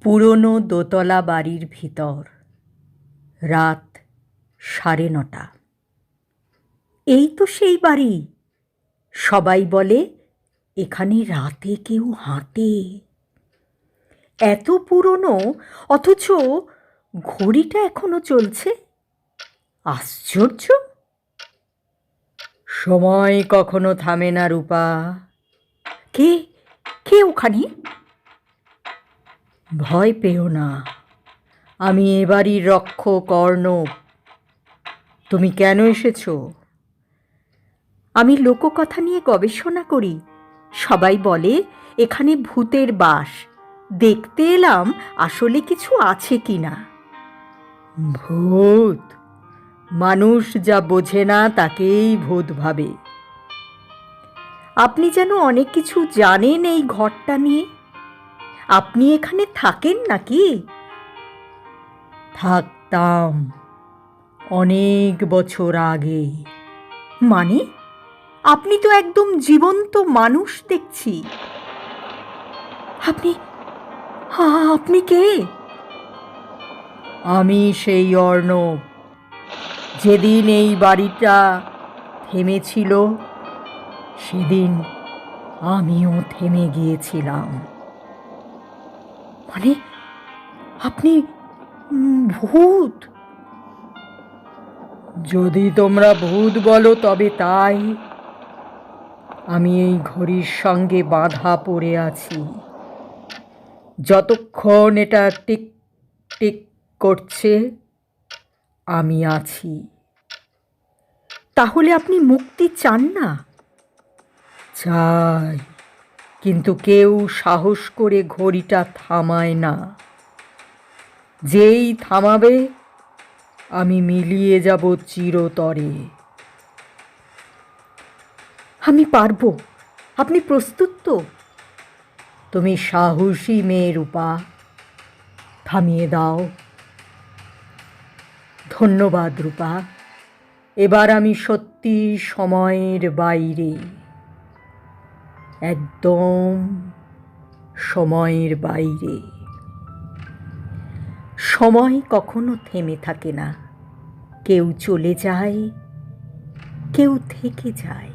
পুরনো দোতলা বাড়ির ভিতর রাত 9:30। এই তো সেই বাড়ি। সবাই বলে এখানে রাতে কেউ হাঁটে। এত পুরনো, অথচ ঘড়িটা এখনো চলছে। আশ্চর্য! সময় কখনো থামে না রূপা। কে কে ওখানে? ভয় পেও না, আমি এবারই রক্ষক অর্ণব। তুমি কেন এসেছো? আমি লোককথা নিয়ে গবেষণা করি। সবাই বলে এখানে ভূতের বাস। দেখতে এলাম আসলে কিছু আছে কিনা। ভূত? মানুষ যা বোঝে না তাকেই ভূত ভাবে। আপনি যেন অনেক কিছু জানেন এই ঘরটা নিয়ে। আপনি এখানে থাকেন নাকি? থাকতাম অনেক বছর আগে। মানে? আপনি তো একদম জীবন্ত মানুষ দেখছি। আপনি আপনি কে? আমি সেই অর্ণব। যেদিন এই বাড়িটা থেমেছিল সেদিন আমিও থেমে গিয়েছিলাম। মানে আপনি ভূত? যদি তোমরা ভূত বলো তবে তাই। আমি এই ঘড়ির সঙ্গে বাঁধা পড়ে আছি। যতক্ষণ এটা টিক টিক করছে আমি আছি। তাহলে আপনি মুক্তি চান না? চাই, কিন্তু কেউ সাহস করে ঘড়িটা থামায় না। যেই থামাবে আমি মিলিয়ে যাব চিরতরে। আমি পারবো। আপনি প্রস্তুত তো? তুমি সাহসী মেয়ে রূপা। থামিয়ে দাও। ধন্যবাদ রূপা। এবার আমি সত্যি সময়ের বাইরে, একদম সময়ের বাইরে। সময় কখনো থেমে থাকে না। কেউ চলে যায়, কেউ থেকে যায়।